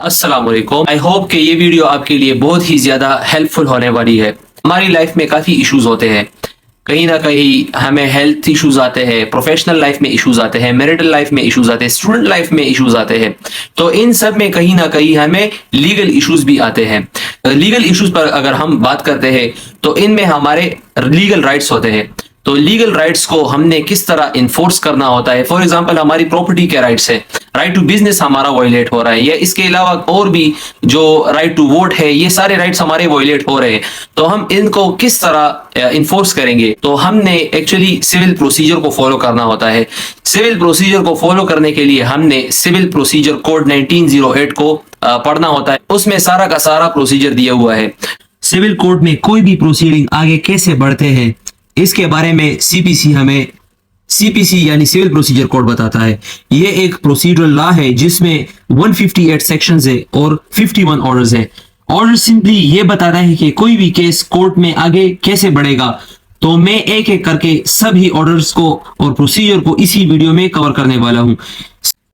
अस्सलाम वालेकुम। I hope कि ये वीडियो आपके लिए बहुत ही ज़्यादा हेल्पफुल होने वाली है। हमारी लाइफ में काफ़ी इश्यूज होते हैं, कहीं ना कहीं हमें हेल्थ इश्यूज आते हैं, प्रोफेशनल लाइफ में इश्यूज आते हैं, मैरिटल लाइफ में इश्यूज आते हैं, स्टूडेंट लाइफ में इश्यूज आते हैं। तो इन सब में कहीं ना कहीं हमें लीगल इश्यूज भी आते हैं। लीगल इश्यूज पर अगर हम बात करते हैं तो इनमें हमारे लीगल राइट्स होते हैं। तो लीगल राइट्स को हमने किस तरह इन्फोर्स करना होता है। फॉर एग्जांपल हमारी प्रॉपर्टी के राइट्स है, राइट टू बिजनेस हमारा वायलेट हो रहा है, या इसके अलावा और भी जो राइट टू वोट है, ये सारे राइट्स हमारे वायलेट हो रहे हैं। तो हम इनको किस तरह इन्फोर्स करेंगे, तो हमने एक्चुअली सिविल प्रोसीजर को फॉलो करना होता है। सिविल प्रोसीजर को फॉलो करने के लिए हमने सिविल प्रोसीजर कोड 1908 को पढ़ना होता है। उसमें सारा का सारा प्रोसीजर दिया हुआ है। सिविल कोर्ट में कोई भी प्रोसीडिंग आगे कैसे बढ़ते हैं इसके बारे में सीपीसी यानी सिविल प्रोसीजर कोड बताता है। ये एक प्रोसीजरल लॉ है जिसमें 158 सेक्शंस है और 51 ऑर्डर्स है। ऑर्डर सिंपली ये बताता है कि कोई भी केस कोर्ट में आगे कैसे बढ़ेगा। तो मैं एक एक करके सभी ऑर्डर्स को और प्रोसीजर को इसी वीडियो में कवर करने वाला हूं।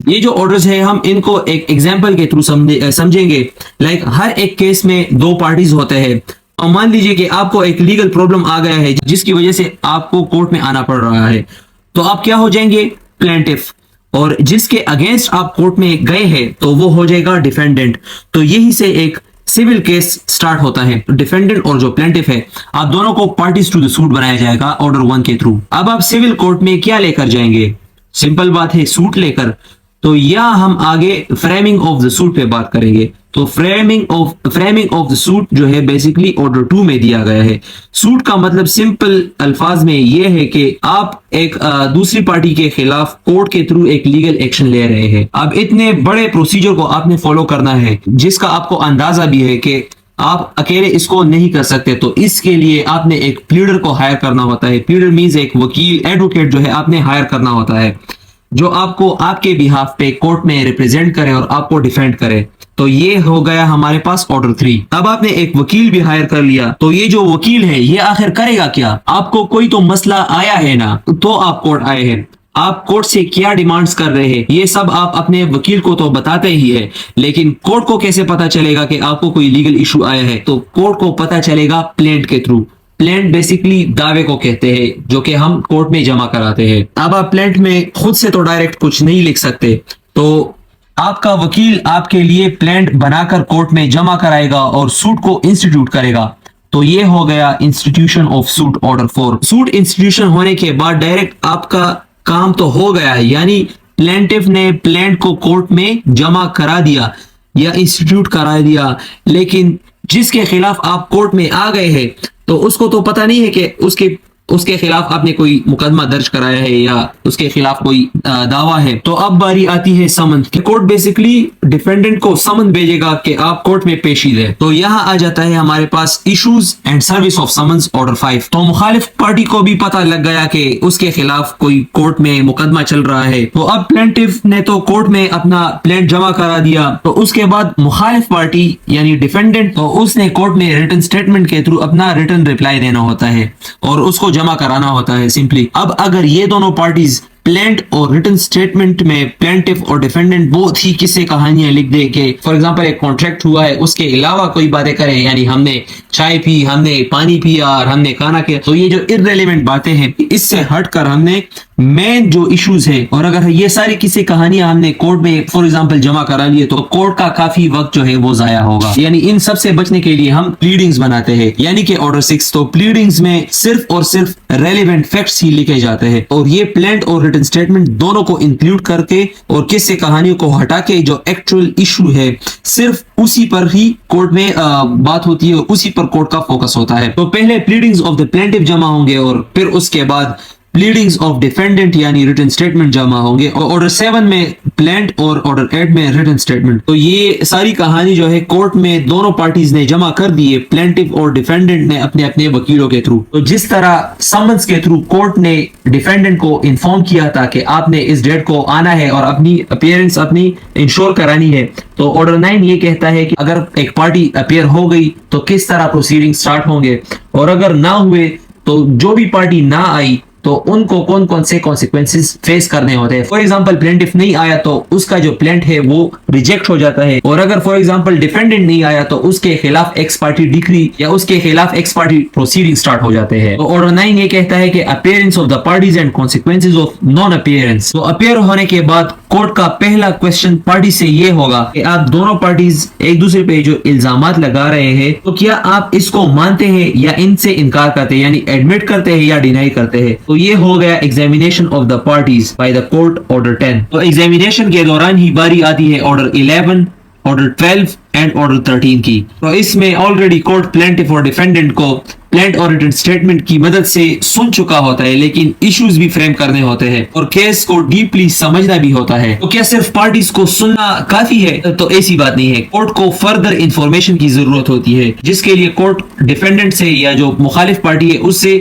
ये जो ऑर्डर्स है हम इनको एक एग्जांपल के थ्रू समझेंगे। लाइक हर एक केस में दो पार्टीज होते हैं। और मान लीजिए कि आपको एक लीगल प्रॉब्लम आ गया है जिसकी वजह से आपको कोर्ट में आना पड़ रहा है, तो आप क्या हो जाएंगे, प्लेंटिफ। और जिसके अगेंस्ट आप कोर्ट में गए हैं तो वो हो जाएगा डिफेंडेंट। तो यही से एक सिविल केस स्टार्ट होता है। डिफेंडेंट और जो प्लेंटिफ है, आप दोनों को पार्टीज टू द सूट बनाया जाएगा ऑर्डर 1 के थ्रू। अब आप सिविल कोर्ट में क्या लेकर जाएंगे, सिंपल बात है, सूट लेकर। तो यह हम आगे फ्रेमिंग ऑफ द सूट पे बात करेंगे। तो फ्रेमिंग ऑफ द सूट जो है बेसिकली ऑर्डर 2 में दिया गया है। सूट का मतलब सिंपल अल्फाज में यह है कि आप एक दूसरी पार्टी के खिलाफ कोर्ट के थ्रू एक लीगल एक्शन ले रहे हैं। अब इतने बड़े प्रोसीजर को आपने फॉलो करना है जिसका आपको अंदाजा भी है कि आप अकेले इसको नहीं कर सकते। तो इसके लिए आपने एक प्लीडर को हायर करना होता है। प्लीडर मींस एक वकील, एडवोकेट जो है आपने हायर करना होता है, जो आपको आपके बिहाफ पे कोर्ट में रिप्रेजेंट करे और आपको डिफेंड करे। तो ये हो गया हमारे पास ऑर्डर 3। अब आपने एक वकील भी हायर कर लिया। तो ये जो वकील है ये आखिर करेगा क्या, आपको कोई तो मसला आया है ना, तो आप कोर्ट आए हैं। आप कोर्ट से क्या डिमांड्स कर रहे हैं ये सब आप अपने वकील को तो बताते ही है, लेकिन कोर्ट को कैसे पता चलेगा कि आपको कोई लीगल इशू आया है। तो कोर्ट को पता चलेगा प्लेंट के थ्रू। प्लेंट बेसिकली दावे को कहते हैं जो कि हम कोर्ट में जमा कराते हैं। अब आप प्लेंट में खुद से तो डायरेक्ट कुछ नहीं लिख सकते, तो आपका वकील आपके लिए प्लेंट बनाकर कोर्ट में जमा कराएगा और सूट को इंस्टीट्यूट करेगा। तो ये हो गया institution of suit order 4। Suit institution होने के बाद डायरेक्ट आपका काम तो हो गया, यानी प्लेंटिफ ने प्लेंट को कोर्ट में जमा करा दिया या इंस्टीट्यूट करा दिया। लेकिन जिसके खिलाफ आप कोर्ट में आ गए हैं तो उसको तो पता नहीं है कि उसके खिलाफ आपने कोई मुकदमा दर्ज कराया है या उसके खिलाफ कोई दावा है। तो अब बारी आती है समन की। कोर्ट बेसिकली डिफेंडेंट को समन भेजेगा कि आप कोर्ट में पेशी दें। तो यहाँ आ जाता है हमारे पास issues and service of summons order 5। तो मुखालिफ पार्टी को भी पता लग गया कि उसके खिलाफ कोई कोर्ट में मुकदमा चल रहा है। तो अब प्लेंटिफ ने तो कोर्ट में अपना प्लेंट जमा करा दिया। तो उसके बाद मुखालिफ पार्टी यानी डिफेंडेंट, तो उसने कोर्ट में रिटन स्टेटमेंट के थ्रू अपना रिटन रिप्लाई देना होता है और उसको जमा कराना होता है सिंपली। अब अगर ये दोनों पार्टीज प्लेंट और रिटन स्टेटमेंट में प्लेंटिफ और डिफेंडेंट बहुत ही किस्से कहानियां लिख दे के, फॉर एग्जांपल एक कॉन्ट्रैक्ट हुआ है उसके अलावा कोई बातें करें, यानी हमने चाय पी, हमने पानी पिया और हमने खाना किया, तो ये जो इररेलेवेंट बातें हैं इससे हटकर हमने मेन जो इश्यूज है, और अगर ये सारी किस्से कहानियां हमने कोर्ट में फॉर एग्जांपल जमा करा लिए तो कोर्ट का काफी वक्त जो है वो जाया होगा। यानी इन सब से बचने के लिए हम प्लीडिंग्स बनाते हैं, यानी कि ऑर्डर 6। तो प्लीडिंग्स में सिर्फ और सिर्फ रेलेवेंट फैक्ट्स ही लिखे जाते हैं और ये प्लेंट और रिटन स्टेटमेंट दोनों को इंक्लूड करके और किस्से कहानियों को हटा के जो एक्चुअल इशू है सिर्फ उसी पर ही कोर्ट में बात होती है और उसी पर कोर्ट का फोकस होता है। तो पहले प्लीडिंग्स ऑफ द प्लेंटिफ जमा होंगे और फिर उसके बाद प्लीडिंग्स ऑफ डिफेंडेंट यानी रिटन स्टेटमेंट जमा होंगे। और ऑर्डर 7 में प्लेंट और ऑर्डर 8 में रिटन स्टेटमेंट। तो ये सारी कहानी जो है कोर्ट में दोनों पार्टीज ने जमा कर दी है, प्लेंटिफ और डिफेंडेंट ने अपने अपने वकीलों के थ्रू। तो जिस तरह समन्स के थ्रू कोर्ट ने डिफेंडेंट को इन्फॉर्म किया था कि आपने इस डेट को आना है और अपनी अपीयरेंस अपनी इंश्योर करानी है, तो ऑर्डर 9 ये कहता है कि अगर एक पार्टी अपीयर हो गई तो किस तरह प्रोसीडिंग स्टार्ट होंगे, और अगर ना हुए तो जो भी पार्टी ना आई तो उनको कौन कौन से कॉन्सिक्वेंसेस फेस करने होते हैं। फॉर एग्जांपल प्लेंटिफ नहीं आया तो उसका जो प्लेंट है वो रिजेक्ट हो जाता है, और अगर फॉर एग्जांपल डिफेंडेंट नहीं आया तो उसके खिलाफ एक्स पार्टी डिक्री या उसके खिलाफ एक्स पार्टी प्रोसीडिंग स्टार्ट हो जाते हैं। तो ऑर्डर 9 ये कहता है कि appearance of the parties and consequences of non appearance. तो अपीयर होने के बाद कोर्ट का पहला क्वेश्चन पार्टी से ये होगा कि आप दोनों पार्टीज एक दूसरे पे जो इल्जामात लगा रहे हैं तो क्या आप इसको मानते हैं या इनसे इनकार करते हैं, यानी एडमिट करते हैं या डिनाई करते हैं। तो ये हो गया examination of the parties by the court order 10। तो एग्जामिनेशन के दौरान ही बारी आती है ऑर्डर 11, ऑर्डर 12 एंड ऑर्डर 13 की। तो इसमें ऑलरेडी कोर्ट प्लेंटिफ और डिफेंडेंट को प्लेंट और रिटन स्टेटमेंट की मदद से सुन चुका होता है, लेकिन इश्यूज भी फ्रेम करने होते हैं और केस को डीपली समझना भी होता है। तो क्या सिर्फ पार्टीज को सुनना काफी है? तो ऐसी बात नहीं है, कोर्ट को फर्दर इंफॉर्मेशन की जरूरत होती है, जिसके लिए कोर्ट डिफेंडेंट से या जो मुखालिफ पार्टी है उससे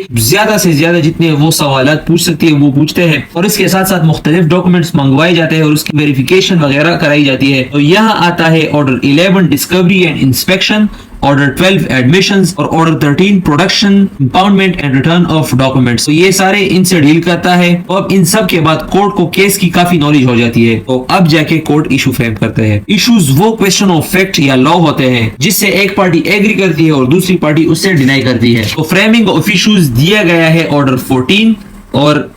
से ज्यादा जितने वो सवालात पूछ सकती है वो पूछते हैं, और इसके साथ साथ मुख्तलिफ डॉक्यूमेंट्स मंगवाए जाते हैं और उसकी वेरिफिकेशन वगैरह कराई जाती है। तो यहाँ आता है order 11 discovery and inspection, order 12 admissions और order 13 production, impoundment and return of documents. तो ये सारे इनसे डील करता है। और अब इन सब के बाद कोर्ट को केस की काफी नॉलेज हो जाती है, तो अब जाके कोर्ट इशू फ्रेम करते हैं। इश्यूज वो क्वेश्चन ऑफ फैक्ट या लॉ होते हैं जिससे एक पार्टी एग्री करती है और दूसरी पार्टी उससे डिनाई करती है। तो फ्रेमिंग ऑफ इश्यूज दिया गया है ऑर्डर 14, और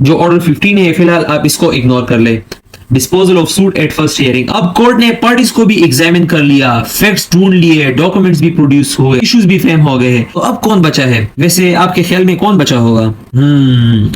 जो ऑर्डर 15 है फिलहाल आप इसको इग्नोर कर ले। Disposal of suit at first hearing. अब कोर्ट ने पार्टीज को भी एग्जामिन कर लिया, फैक्ट्स ढूंढ लिए, डॉक्यूमेंट्स भी प्रोड्यूस हुए, इश्यूज भी फ्रेम हो गए हैं। तो अब कौन बचा है? वैसे आपके ख्याल में कौन बचा होगा?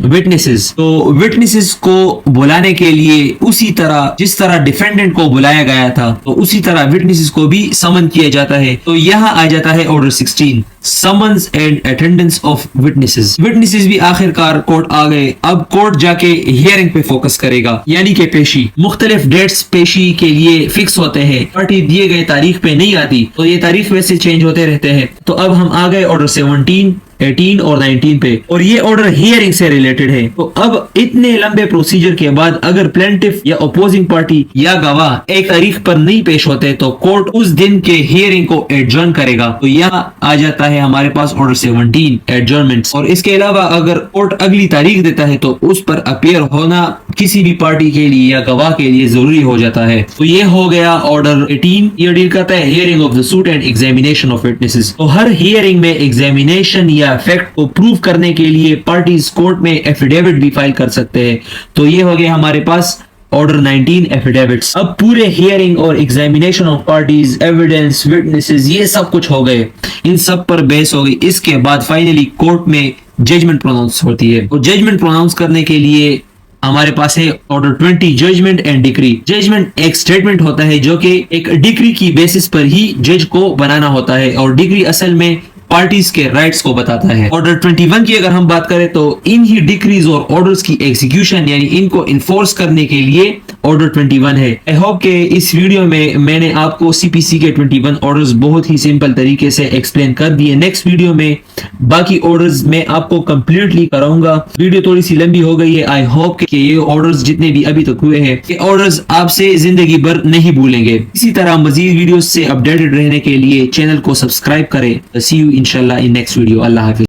विटनेसेस। तो विटनेसेस को बुलाने के लिए उसी तरह जिस तरह डिफेंडेंट को बुलाया गया था तो उसी तरह विटनेसेस को भी समन किया जाता है। तो यहाँ आ जाता है order 16, summons and attendance of witnesses. Witnesses भी आखिरकार कोर्ट आ गए। अब कोर्ट जाके हियरिंग पे फोकस करेगा, यानी कि पेशी। मुख्तलिफ डेट्स पेशी के लिए फिक्स होते हैं, पार्टी दिए गए तारीख पे नहीं आती, तो ये तारीख वैसे चेंज होते रहते हैं। तो अब हम आ गए ऑर्डर 17, 18 और 19 पे, और ये ऑर्डर हियरिंग से रिलेटेड है। तो अब इतने लंबे प्रोसीजर के बाद अगर प्लेंटिफ या अपोजिंग पार्टी या गवाह एक तारीख पर नहीं पेश होते तो कोर्ट उस दिन के हियरिंग को एडजर्न करेगा। तो यहाँ आ जाता है हमारे पास ऑर्डर 17, एडजर्नमेंट्स। और इसके अलावा अगर कोर्ट अगली तारीख देता है तो उस पर अपीयर होना किसी भी पार्टी के लिए या गवाह के लिए जरूरी हो जाता है। तो ये हो गया ऑर्डर 18। ये डील करता है hearing of the suit and examination of witnesses. तो हर हियरिंग में एग्जामिनेशन या फैक्ट को प्रूव करने के लिए पार्टीज कोर्ट में एफिडेविट भी फाइल कर सकते हैं। तो ये हो गया हमारे पास ऑर्डर 19 एफिडेविट्स। अब पूरे हियरिंग और examination of parties, evidence, witnesses, ये सब कुछ हो गए, इन सब पर बेस हो गई। इसके बाद फाइनली कोर्ट में जजमेंट प्रोनाउंस होती है। तो जजमेंट प्रोनाउंस करने के लिए हमारे पास है order 20, judgement and decree. Judgement एक स्टेटमेंट होता है जो कि एक डिक्री की बेसिस पर ही जज को बनाना होता है, और डिक्री असल में पार्टीज के राइट्स को बताता है। ऑर्डर 21 की अगर हम बात करें तो इन ही डिक्रीज और ऑर्डर्स की एग्जीक्यूशन यानी इनको इन्फोर्स करने के लिए ऑर्डर 21 है। आई होप के इस वीडियो में मैंने आपको सीपीसी के 21 ऑर्डर्स बहुत ही सिंपल तरीके से एक्सप्लेन कर दिए। नेक्स्ट वीडियो में बाकी ऑर्डर्स मैं आपको कंप्लीटली कराऊंगा। वीडियो थोड़ी सी लंबी हो गई है। आई होप कि ये ऑर्डर्स जितने भी अभी तक हुए हैं ये ऑर्डर्स आपसे जिंदगी भर नहीं भूलेंगे। इसी तरह मजीद वीडियोस से अपडेटेड रहने के लिए चैनल को सब्सक्राइब करें। सी यू इंशाल्लाह in next video. Allah Hafiz.